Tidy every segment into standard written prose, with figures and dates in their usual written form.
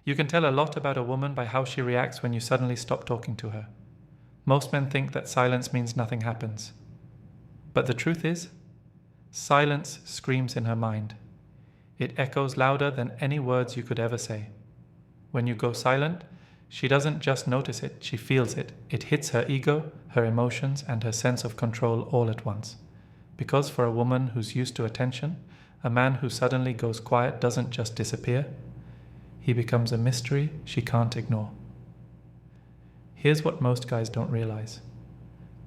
You can tell a lot about a woman by how she reacts when you suddenly stop talking to her. Most men think that silence means nothing happens. But the truth is, silence screams in her mind. It echoes louder than any words you could ever say. When you go silent, she doesn't just notice it, she feels it. It hits her ego, her emotions, and her sense of control all at once. Because for a woman who's used to attention, a man who suddenly goes quiet doesn't just disappear. He becomes a mystery she can't ignore. Here's what most guys don't realize.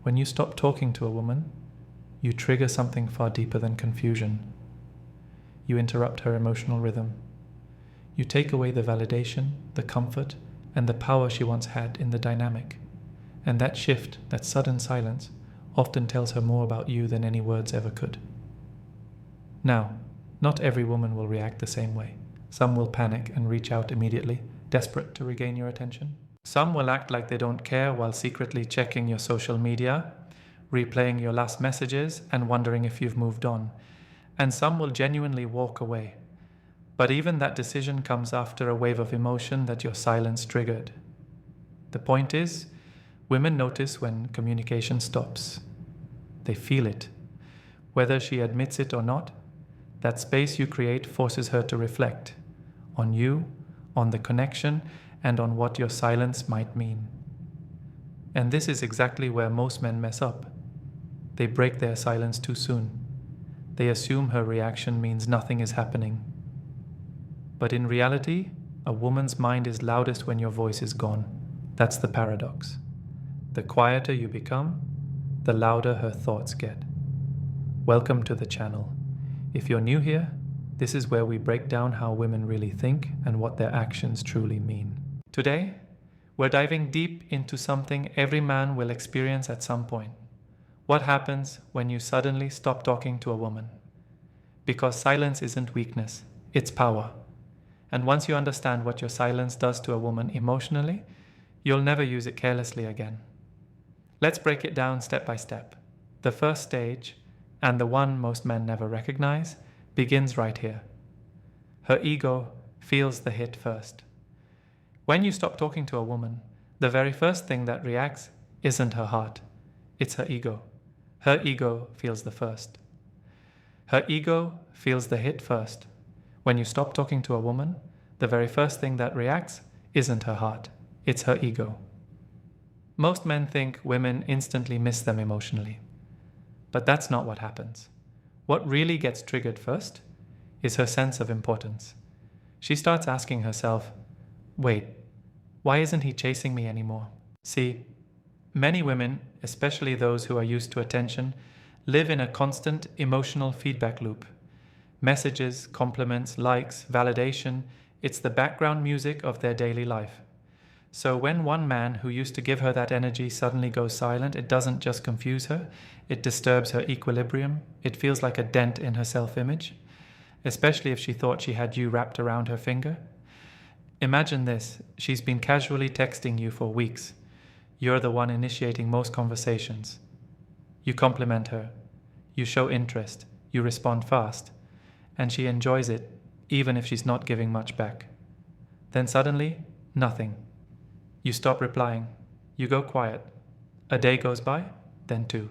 When you stop talking to a woman, you trigger something far deeper than confusion. You interrupt her emotional rhythm. You take away the validation, the comfort, and the power she once had in the dynamic. And that shift, that sudden silence, often tells her more about you than any words ever could. Now, not every woman will react the same way. Some will panic and reach out immediately, desperate to regain your attention. Some will act like they don't care while secretly checking your social media, replaying your last messages, and wondering if you've moved on. And some will genuinely walk away. But even that decision comes after a wave of emotion that your silence triggered. The point is, women notice when communication stops. They feel it. Whether she admits it or not, that space you create forces her to reflect on you, on the connection, and on what your silence might mean. And this is exactly where most men mess up. They break their silence too soon. They assume her reaction means nothing is happening. But in reality, a woman's mind is loudest when your voice is gone. That's the paradox. The quieter you become, the louder her thoughts get. Welcome to the channel. If you're new here, this is where we break down how women really think and what their actions truly mean. Today, we're diving deep into something every man will experience at some point. What happens when you suddenly stop talking to a woman? Because silence isn't weakness, it's power. And once you understand what your silence does to a woman emotionally, you'll never use it carelessly again. Let's break it down step by step. The first stage, and the one most men never recognize, begins right here. Her ego feels the hit first. When you stop talking to a woman, the very first thing that reacts isn't her heart, it's her ego. Her ego feels the first. Her ego feels the hit first. When you stop talking to a woman, the very first thing that reacts isn't her heart, it's her ego. Most men think women instantly miss them emotionally. But that's not what happens. What really gets triggered first is her sense of importance. She starts asking herself, wait, why isn't he chasing me anymore? See, many women, especially those who are used to attention, live in a constant emotional feedback loop. Messages, compliments, likes, validation, it's the background music of their daily life. So when one man who used to give her that energy suddenly goes silent, it doesn't just confuse her, it disturbs her equilibrium. It feels like a dent in her self-image, especially if she thought she had you wrapped around her finger. Imagine this, she's been casually texting you for weeks. You're the one initiating most conversations. You compliment her, you show interest, you respond fast, and she enjoys it, even if she's not giving much back. Then suddenly, nothing. You stop replying. You go quiet. A day goes by, then two.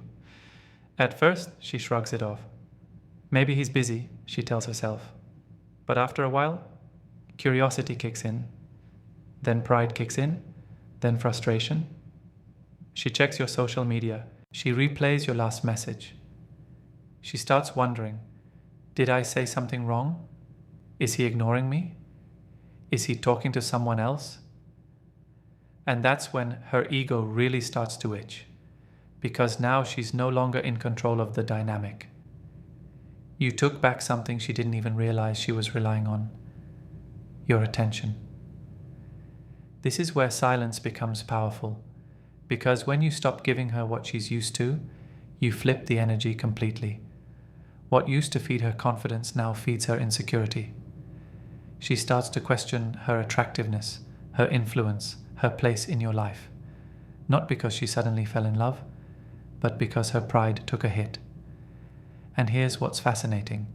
At first, she shrugs it off. Maybe he's busy, she tells herself. But after a while, curiosity kicks in. Then pride kicks in. Then frustration. She checks your social media. She replays your last message. She starts wondering, did I say something wrong? Is he ignoring me? Is he talking to someone else? And that's when her ego really starts to itch, because now she's no longer in control of the dynamic. You took back something she didn't even realize she was relying on, your attention. This is where silence becomes powerful, because when you stop giving her what she's used to, you flip the energy completely. What used to feed her confidence now feeds her insecurity. She starts to question her attractiveness, her influence, her place in your life. Not because she suddenly fell in love, but because her pride took a hit. And here's what's fascinating.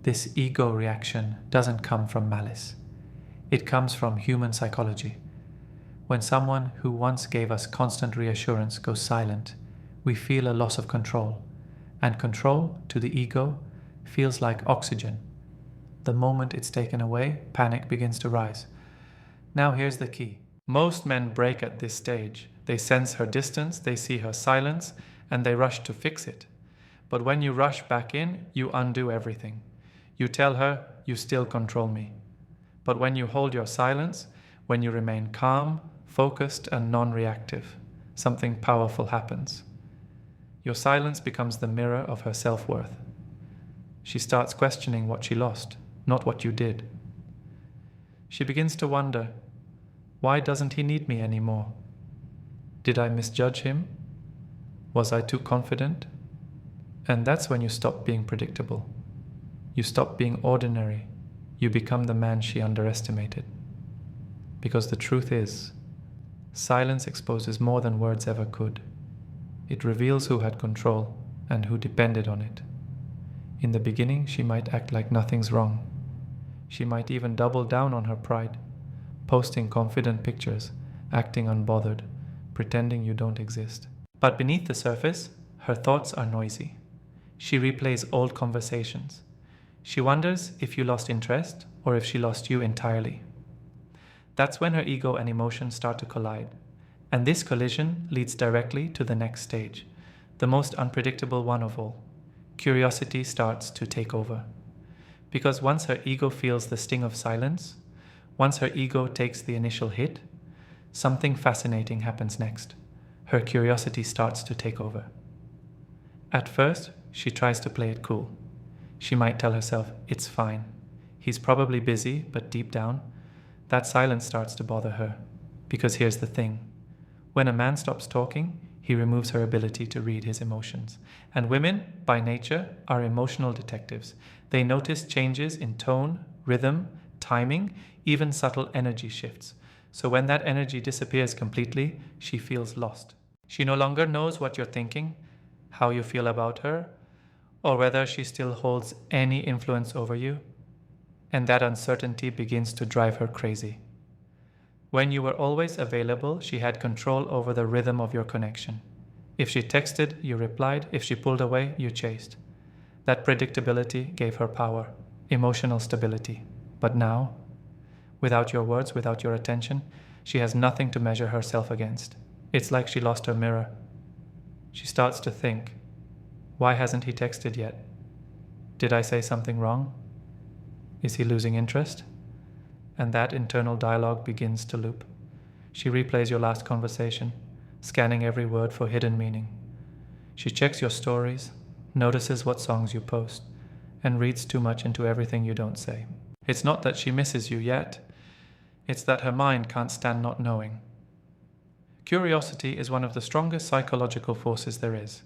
This ego reaction doesn't come from malice. It comes from human psychology. When someone who once gave us constant reassurance goes silent, we feel a loss of control, and control, to the ego, feels like oxygen. The moment it's taken away, panic begins to rise. Now here's the key. Most men break at this stage. They sense her distance, they see her silence, and they rush to fix it. But when you rush back in, you undo everything. You tell her, you still control me. But when you hold your silence, when you remain calm, focused, and non-reactive, something powerful happens. Your silence becomes the mirror of her self-worth. She starts questioning what she lost, not what you did. She begins to wonder, why doesn't he need me anymore? Did I misjudge him? Was I too confident? And that's when you stop being predictable. You stop being ordinary. You become the man she underestimated. Because the truth is, silence exposes more than words ever could. It reveals who had control and who depended on it. In the beginning, she might act like nothing's wrong. She might even double down on her pride, posting confident pictures, acting unbothered, pretending you don't exist. But beneath the surface, her thoughts are noisy. She replays old conversations. She wonders if you lost interest or if she lost you entirely. That's when her ego and emotions start to collide. And this collision leads directly to the next stage, the most unpredictable one of all. Curiosity starts to take over. Because once her ego feels the sting of silence, once her ego takes the initial hit, something fascinating happens next. Her curiosity starts to take over. At first, she tries to play it cool. She might tell herself, it's fine. He's probably busy, but deep down, that silence starts to bother her. Because here's the thing. When a man stops talking, he removes her ability to read his emotions. And women, by nature, are emotional detectives. They notice changes in tone, rhythm, timing, even subtle energy shifts. So when that energy disappears completely, she feels lost. She no longer knows what you're thinking, how you feel about her, or whether she still holds any influence over you. And that uncertainty begins to drive her crazy. When you were always available, she had control over the rhythm of your connection. If she texted, you replied. If she pulled away, you chased. That predictability gave her power, emotional stability. But now, without your words, without your attention, she has nothing to measure herself against. It's like she lost her mirror. She starts to think, why hasn't he texted yet? Did I say something wrong? Is he losing interest? And that internal dialogue begins to loop. She replays your last conversation, scanning every word for hidden meaning. She checks your stories, notices what songs you post, and reads too much into everything you don't say. It's not that she misses you yet. It's that her mind can't stand not knowing. Curiosity is one of the strongest psychological forces there is.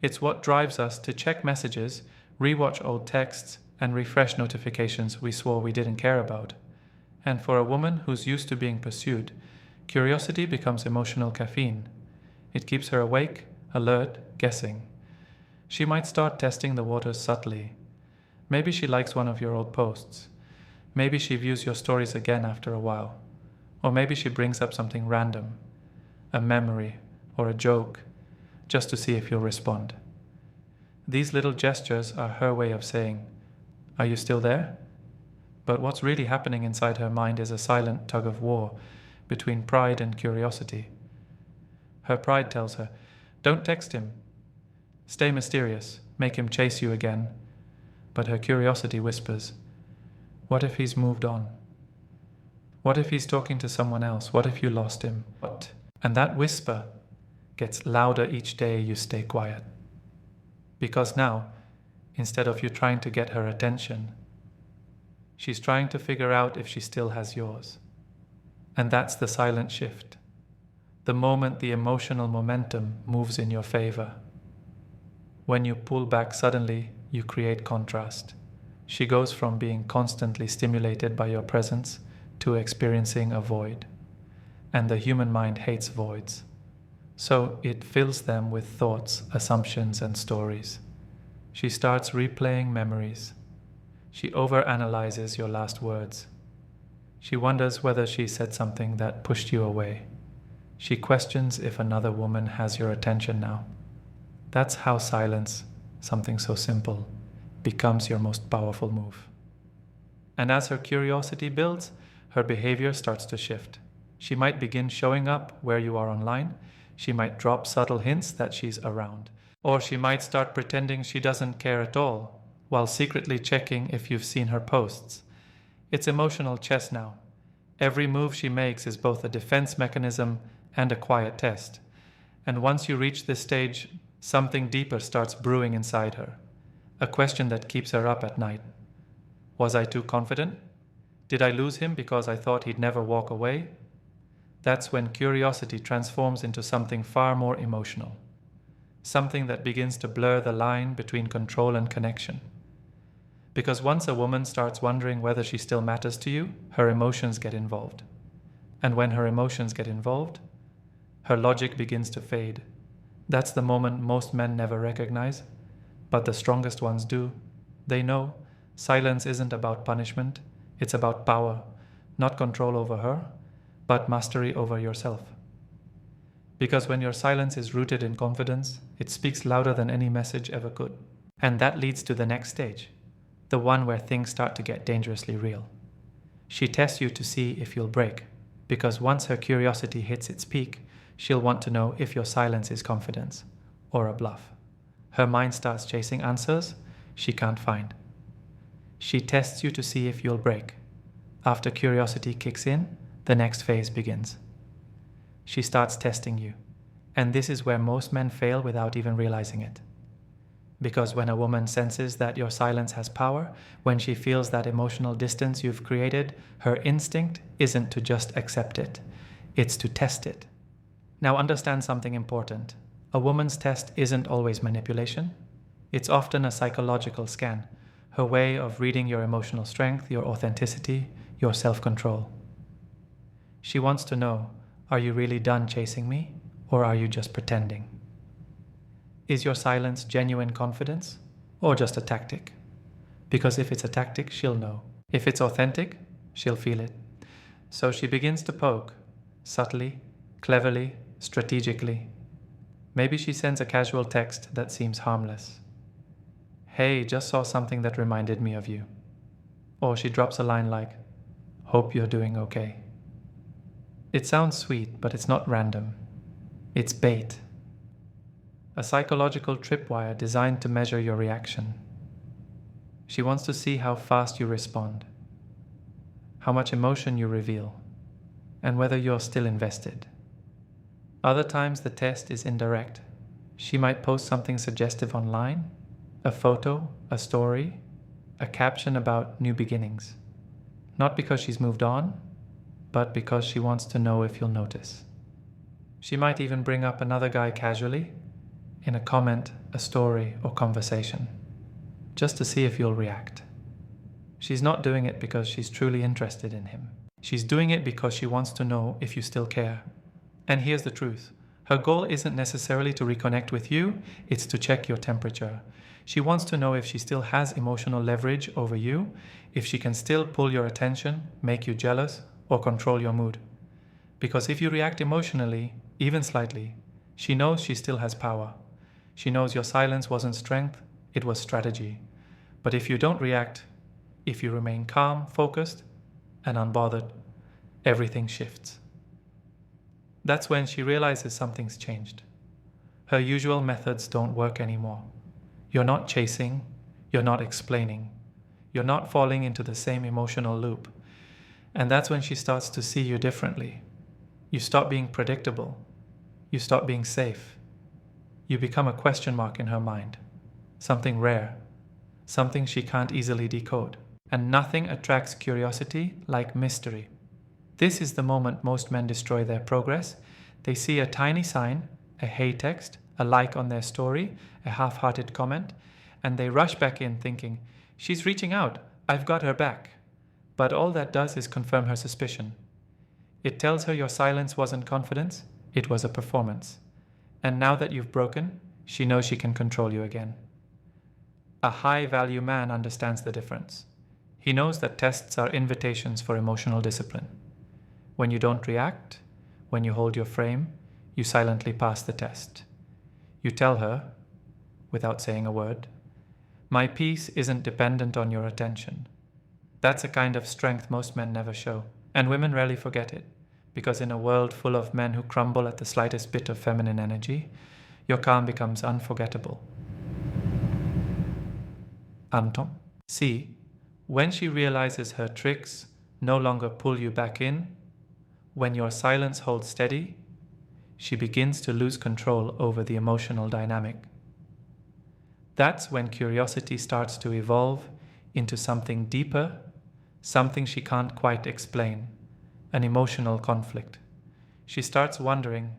It's what drives us to check messages, rewatch old texts, and refresh notifications we swore we didn't care about. And for a woman who's used to being pursued, curiosity becomes emotional caffeine. It keeps her awake, alert, guessing. She might start testing the waters subtly. Maybe she likes one of your old posts. Maybe she views your stories again after a while. Or maybe she brings up something random, a memory or a joke, just to see if you'll respond. These little gestures are her way of saying, "Are you still there?" But what's really happening inside her mind is a silent tug of war between pride and curiosity. Her pride tells her, don't text him. Stay mysterious, make him chase you again. But her curiosity whispers, what if he's moved on? What if he's talking to someone else? What if you lost him? What? And that whisper gets louder each day you stay quiet. Because now, instead of you trying to get her attention, she's trying to figure out if she still has yours. And that's the silent shift. The moment the emotional momentum moves in your favor. When you pull back suddenly, you create contrast. She goes from being constantly stimulated by your presence to experiencing a void. And the human mind hates voids. So it fills them with thoughts, assumptions, and stories. She starts replaying memories. She overanalyzes your last words. She wonders whether she said something that pushed you away. She questions if another woman has your attention now. That's how silence, something so simple, becomes your most powerful move. And as her curiosity builds, her behavior starts to shift. She might begin showing up where you are online. She might drop subtle hints that she's around. Or she might start pretending she doesn't care at all, while secretly checking if you've seen her posts. It's emotional chess now. Every move she makes is both a defense mechanism and a quiet test. And once you reach this stage, something deeper starts brewing inside her. A question that keeps her up at night. Was I too confident? Did I lose him because I thought he'd never walk away? That's when curiosity transforms into something far more emotional. Something that begins to blur the line between control and connection. Because once a woman starts wondering whether she still matters to you, her emotions get involved. And when her emotions get involved, her logic begins to fade. That's the moment most men never recognize, but the strongest ones do. They know silence isn't about punishment, it's about power, not control over her, but mastery over yourself. Because when your silence is rooted in confidence, it speaks louder than any message ever could. And that leads to the next stage, the one where things start to get dangerously real. She tests you to see if you'll break, because once her curiosity hits its peak, she'll want to know if your silence is confidence or a bluff. Her mind starts chasing answers she can't find. She tests you to see if you'll break. After curiosity kicks in, the next phase begins. She starts testing you, and this is where most men fail without even realizing it. Because when a woman senses that your silence has power, when she feels that emotional distance you've created, her instinct isn't to just accept it, it's to test it. Now understand something important. A woman's test isn't always manipulation. It's often a psychological scan, her way of reading your emotional strength, your authenticity, your self-control. She wants to know, are you really done chasing me, or are you just pretending? Is your silence genuine confidence, or just a tactic? Because if it's a tactic, she'll know. If it's authentic, she'll feel it. So she begins to poke, subtly, cleverly, strategically. Maybe she sends a casual text that seems harmless. Hey, just saw something that reminded me of you. Or she drops a line like, hope you're doing okay. It sounds sweet, but it's not random. It's bait. A psychological tripwire designed to measure your reaction. She wants to see how fast you respond, how much emotion you reveal, and whether you're still invested. Other times the test is indirect. She might post something suggestive online, a photo, a story, a caption about new beginnings. Not because she's moved on, but because she wants to know if you'll notice. She might even bring up another guy casually, in a comment, a story, or conversation, just to see if you'll react. She's not doing it because she's truly interested in him. She's doing it because she wants to know if you still care. And here's the truth. Her goal isn't necessarily to reconnect with you, it's to check your temperature. She wants to know if she still has emotional leverage over you, if she can still pull your attention, make you jealous, or control your mood. Because if you react emotionally, even slightly, she knows she still has power. She knows your silence wasn't strength, it was strategy. But if you don't react, if you remain calm, focused, and unbothered, everything shifts. That's when she realizes something's changed. Her usual methods don't work anymore. You're not chasing, you're not explaining, you're not falling into the same emotional loop. And that's when she starts to see you differently. You stop being predictable. You stop being safe. You become a question mark in her mind. Something rare. Something she can't easily decode. And nothing attracts curiosity like mystery. This is the moment most men destroy their progress. They see a tiny sign, a hey text, a like on their story, a half-hearted comment, and they rush back in thinking, she's reaching out, I've got her back. But all that does is confirm her suspicion. It tells her your silence wasn't confidence, it was a performance. And now that you've broken, she knows she can control you again. A high-value man understands the difference. He knows that tests are invitations for emotional discipline. When you don't react, when you hold your frame, you silently pass the test. You tell her, without saying a word, "My peace isn't dependent on your attention." That's a kind of strength most men never show, and women rarely forget it, because in a world full of men who crumble at the slightest bit of feminine energy, your calm becomes unforgettable. Anton. See, when she realizes her tricks no longer pull you back in, when your silence holds steady, she begins to lose control over the emotional dynamic. That's when curiosity starts to evolve into something deeper, something she can't quite explain, an emotional conflict. She starts wondering,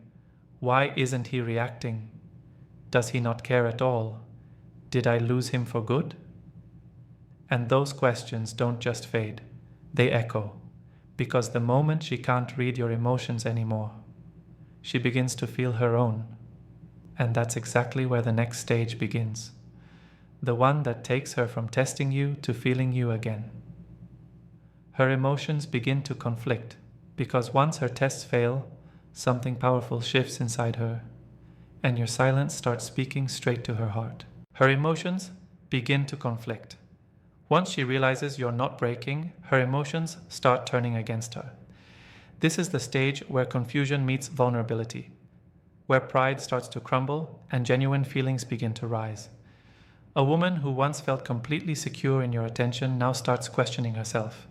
why isn't he reacting? Does he not care at all? Did I lose him for good? And those questions don't just fade, they echo, because the moment she can't read your emotions anymore, she begins to feel her own. And that's exactly where the next stage begins, the one that takes her from testing you to feeling you again. Her emotions begin to conflict, because once her tests fail, something powerful shifts inside her, and your silence starts speaking straight to her heart. Her emotions begin to conflict. Once she realizes you're not breaking, her emotions start turning against her. This is the stage where confusion meets vulnerability, where pride starts to crumble and genuine feelings begin to rise. A woman who once felt completely secure in your attention now starts questioning herself.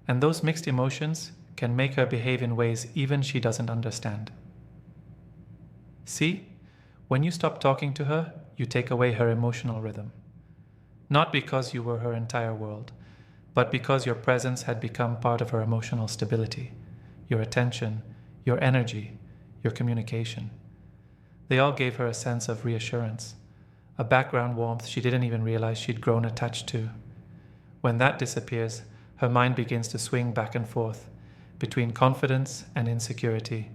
And those mixed emotions can make her behave in ways even she doesn't understand. See, when you stop talking to her, you take away her emotional rhythm. Not because you were her entire world, but because your presence had become part of her emotional stability, your attention, your energy, your communication. They all gave her a sense of reassurance, a background warmth she didn't even realize she'd grown attached to. When that disappears, her mind begins to swing back and forth between confidence and insecurity,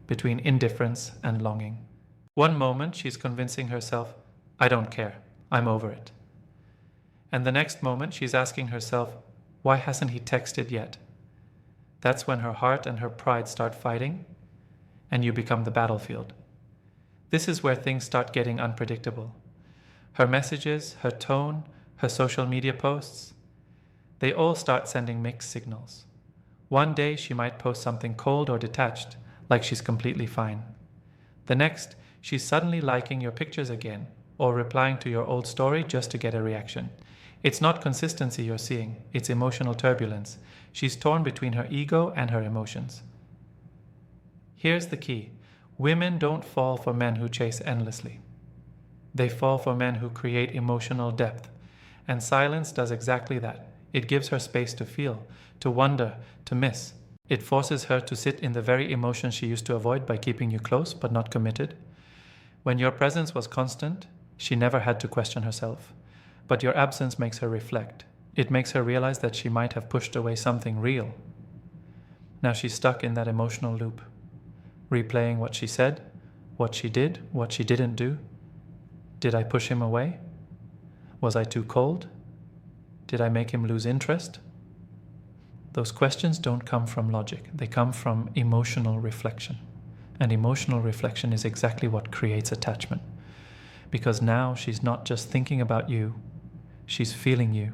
between indifference and longing. One moment she's convincing herself, "I don't care, I'm over it." And the next moment she's asking herself, "Why hasn't he texted yet?" That's when her heart and her pride start fighting, and you become the battlefield. This is where things start getting unpredictable. Her messages, her tone, her social media posts, they all start sending mixed signals. One day she might post something cold or detached, like she's completely fine. The next, she's suddenly liking your pictures again, or replying to your old story just to get a reaction. It's not consistency you're seeing, it's emotional turbulence. She's torn between her ego and her emotions. Here's the key. Women don't fall for men who chase endlessly. They fall for men who create emotional depth. And silence does exactly that. It gives her space to feel, to wonder, to miss. It forces her to sit in the very emotions she used to avoid by keeping you close but not committed. When your presence was constant, she never had to question herself. But your absence makes her reflect. It makes her realize that she might have pushed away something real. Now she's stuck in that emotional loop, replaying what she said, what she did, what she didn't do. Did I push him away? Was I too cold? Did I make him lose interest? Those questions don't come from logic. They come from emotional reflection. And emotional reflection is exactly what creates attachment. Because now she's not just thinking about you, she's feeling you.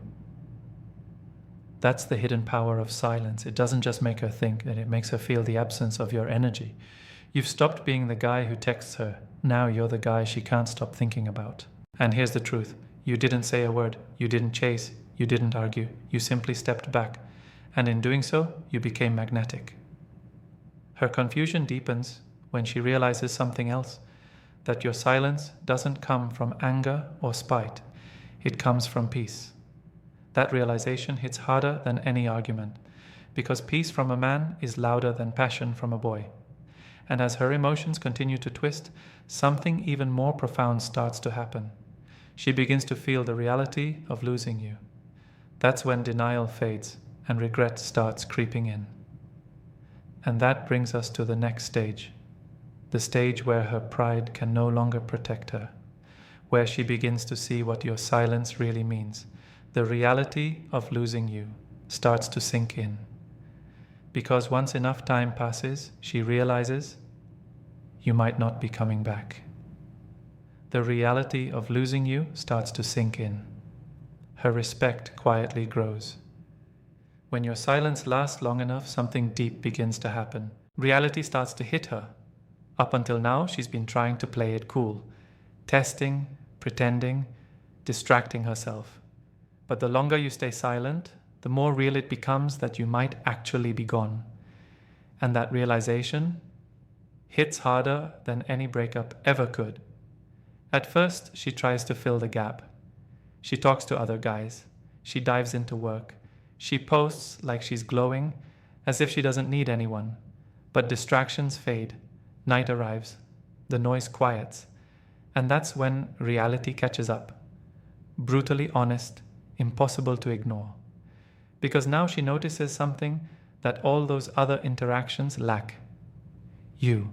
That's the hidden power of silence. It doesn't just make her think, and it makes her feel the absence of your energy. You've stopped being the guy who texts her. Now you're the guy she can't stop thinking about. And here's the truth. You didn't say a word. You didn't chase. You didn't argue. You simply stepped back. And in doing so, you became magnetic. Her confusion deepens when she realizes something else, that your silence doesn't come from anger or spite. It comes from peace. That realization hits harder than any argument, because peace from a man is louder than passion from a boy. And as her emotions continue to twist, something even more profound starts to happen. She begins to feel the reality of losing you. That's when denial fades and regret starts creeping in. And that brings us to the next stage, the stage where her pride can no longer protect her, where she begins to see what your silence really means. The reality of losing you starts to sink in. Because once enough time passes, she realizes you might not be coming back. The reality of losing you starts to sink in. Her respect quietly grows. When your silence lasts long enough, something deep begins to happen. Reality starts to hit her. Up until now, she's been trying to play it cool, testing, pretending, distracting herself. But the longer you stay silent, the more real it becomes that you might actually be gone. And that realization hits harder than any breakup ever could. At first, she tries to fill the gap. She talks to other guys. She dives into work. She posts like she's glowing, as if she doesn't need anyone. But distractions fade. Night arrives. The noise quiets. And that's when reality catches up. Brutally honest, impossible to ignore. Because now she notices something that all those other interactions lack. You.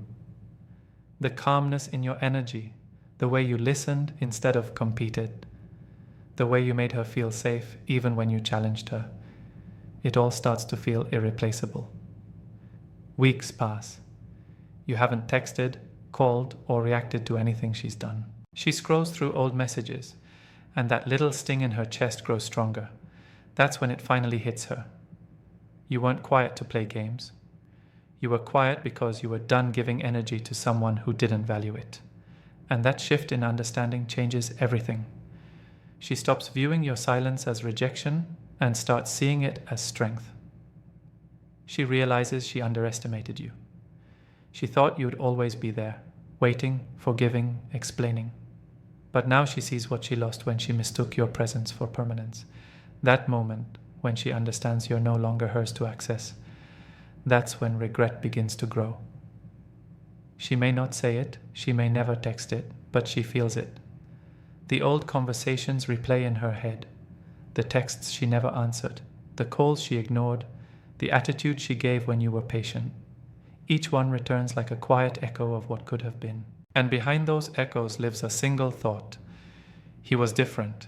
The calmness in your energy, the way you listened instead of competed, the way you made her feel safe even when you challenged her. It all starts to feel irreplaceable. Weeks pass. You haven't texted, called, or reacted to anything she's done. She scrolls through old messages, and that little sting in her chest grows stronger. That's when it finally hits her. You weren't quiet to play games. You were quiet because you were done giving energy to someone who didn't value it. And that shift in understanding changes everything. She stops viewing your silence as rejection and starts seeing it as strength. She realizes she underestimated you. She thought you'd always be there, waiting, forgiving, explaining. But now she sees what she lost when she mistook your presence for permanence. That moment, when she understands you're no longer hers to access, that's when regret begins to grow. She may not say it, she may never text it, but she feels it. The old conversations replay in her head, the texts she never answered, the calls she ignored, the attitude she gave when you were patient. Each one returns like a quiet echo of what could have been. And behind those echoes lives a single thought. He was different,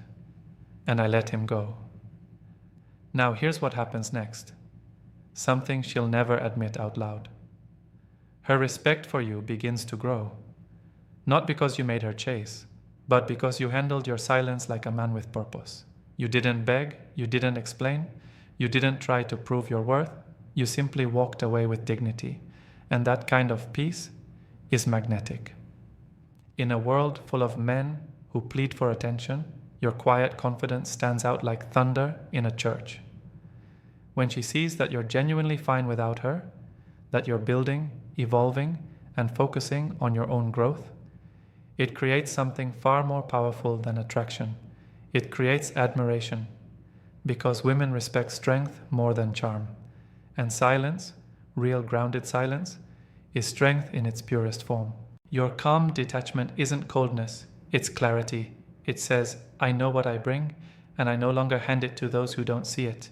and I let him go. Now here's what happens next. Something she'll never admit out loud. Her respect for you begins to grow. Not because you made her chase, but because you handled your silence like a man with purpose. You didn't beg, you didn't explain, you didn't try to prove your worth, you simply walked away with dignity. And that kind of peace is magnetic. In a world full of men who plead for attention, your quiet confidence stands out like thunder in a church. When she sees that you're genuinely fine without her, that you're building, evolving, and focusing on your own growth, it creates something far more powerful than attraction. It creates admiration, because women respect strength more than charm. And silence, real grounded silence, is strength in its purest form. Your calm detachment isn't coldness, it's clarity. It says, I know what I bring, and I no longer hand it to those who don't see it.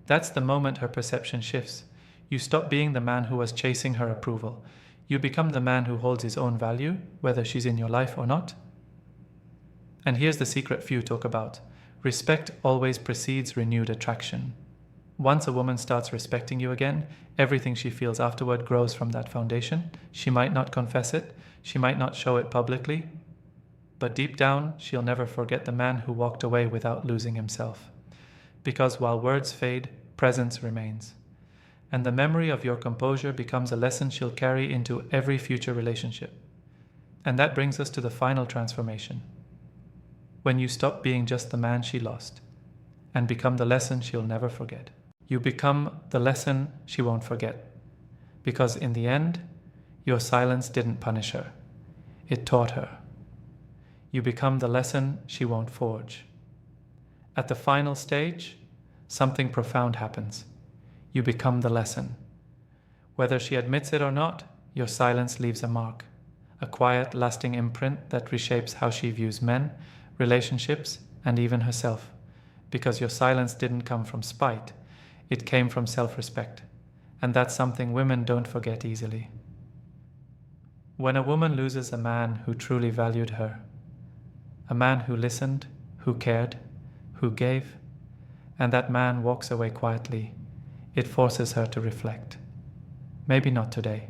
That's the moment her perception shifts. You stop being the man who was chasing her approval. You become the man who holds his own value, whether she's in your life or not. And here's the secret few talk about. Respect always precedes renewed attraction. Once a woman starts respecting you again, everything she feels afterward grows from that foundation. She might not confess it, she might not show it publicly, but deep down, she'll never forget the man who walked away without losing himself. Because while words fade, presence remains. And the memory of your composure becomes a lesson she'll carry into every future relationship. And that brings us to the final transformation. When you stop being just the man she lost and become the lesson she'll never forget. You become the lesson she won't forget. Because in the end, your silence didn't punish her. It taught her. You become the lesson she won't forge. At the final stage, something profound happens. You become the lesson. Whether she admits it or not, your silence leaves a mark, a quiet, lasting imprint that reshapes how she views men, relationships, and even herself. Because your silence didn't come from spite, it came from self-respect. And that's something women don't forget easily. When a woman loses a man who truly valued her, a man who listened, who cared, who gave, and that man walks away quietly, it forces her to reflect. Maybe not today,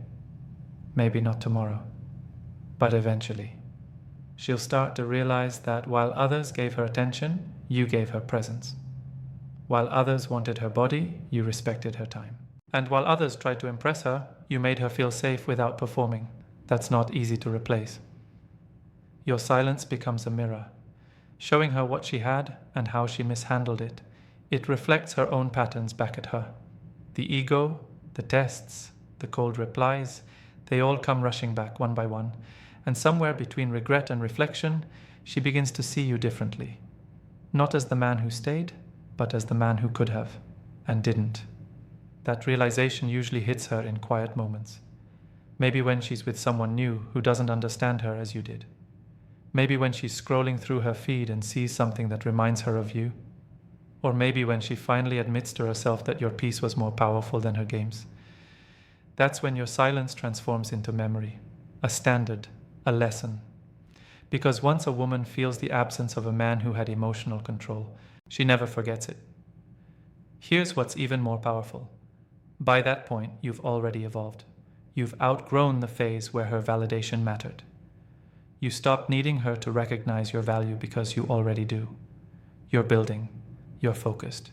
maybe not tomorrow, but eventually. She'll start to realize that while others gave her attention, you gave her presence. While others wanted her body, you respected her time. And while others tried to impress her, you made her feel safe without performing. That's not easy to replace. Your silence becomes a mirror, showing her what she had and how she mishandled it. It reflects her own patterns back at her. The ego, the tests, the cold replies, they all come rushing back one by one. And somewhere between regret and reflection, she begins to see you differently. Not as the man who stayed, but as the man who could have, and didn't. That realization usually hits her in quiet moments. Maybe when she's with someone new who doesn't understand her as you did. Maybe when she's scrolling through her feed and sees something that reminds her of you. Or maybe when she finally admits to herself that your peace was more powerful than her games. That's when your silence transforms into memory, a standard, a lesson. Because once a woman feels the absence of a man who had emotional control, she never forgets it. Here's what's even more powerful. By that point, you've already evolved. You've outgrown the phase where her validation mattered. You stopped needing her to recognize your value because you already do. You're building. You're focused.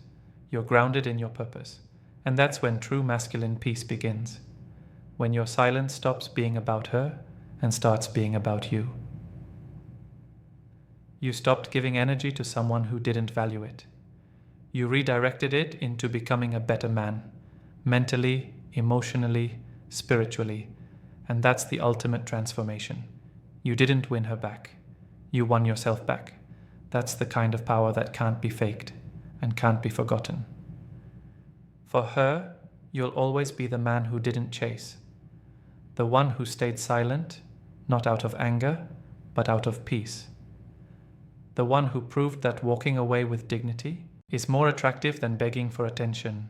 You're grounded in your purpose. And that's when true masculine peace begins. When your silence stops being about her and starts being about you. You stopped giving energy to someone who didn't value it. You redirected it into becoming a better man, mentally, emotionally, spiritually. And that's the ultimate transformation. You didn't win her back. You won yourself back. That's the kind of power that can't be faked and can't be forgotten. For her, you'll always be the man who didn't chase. The one who stayed silent, not out of anger, but out of peace. The one who proved that walking away with dignity is more attractive than begging for attention.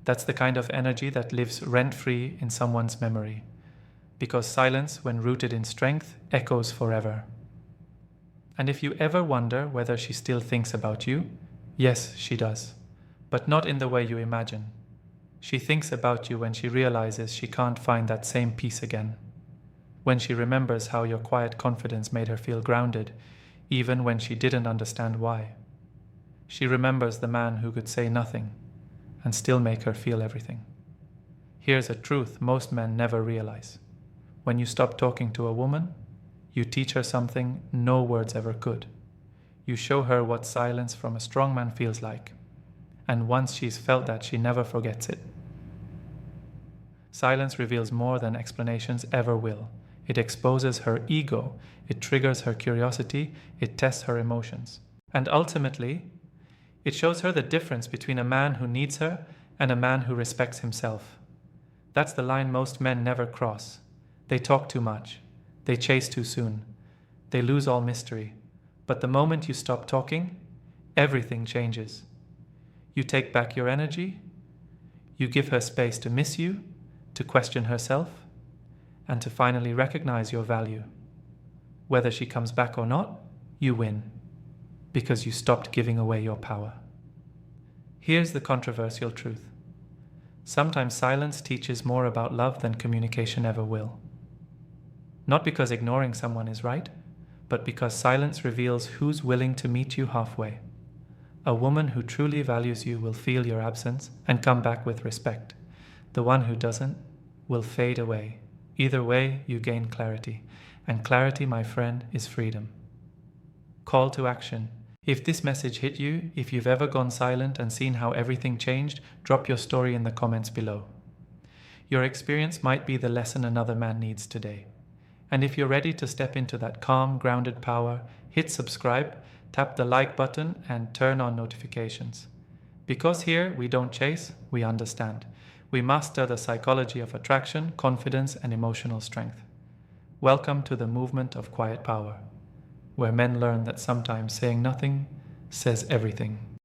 That's the kind of energy that lives rent-free in someone's memory. Because silence, when rooted in strength, echoes forever. And if you ever wonder whether she still thinks about you, yes, she does. But not in the way you imagine. She thinks about you when she realizes she can't find that same peace again. When she remembers how your quiet confidence made her feel grounded, even when she didn't understand why. She remembers the man who could say nothing and still make her feel everything. Here's a truth most men never realize. When you stop talking to a woman, you teach her something no words ever could. You show her what silence from a strong man feels like. And once she's felt that, she never forgets it. Silence reveals more than explanations ever will. It exposes her ego, it triggers her curiosity, it tests her emotions. And ultimately, it shows her the difference between a man who needs her and a man who respects himself. That's the line most men never cross. They talk too much. They chase too soon. They lose all mystery. But the moment you stop talking, everything changes. You take back your energy. You give her space to miss you, to question herself, and to finally recognize your value. Whether she comes back or not, you win, because you stopped giving away your power. Here's the controversial truth. Sometimes silence teaches more about love than communication ever will. Not because ignoring someone is right, but because silence reveals who's willing to meet you halfway. A woman who truly values you will feel your absence and come back with respect. The one who doesn't will fade away. Either way, you gain clarity. And clarity, my friend, is freedom. Call to action. If this message hit you, if you've ever gone silent and seen how everything changed, drop your story in the comments below. Your experience might be the lesson another man needs today. And if you're ready to step into that calm, grounded power, hit subscribe, tap the like button, and turn on notifications. Because here, we don't chase, we understand. We master the psychology of attraction, confidence, and emotional strength. Welcome to the movement of quiet power, where men learn that sometimes saying nothing says everything.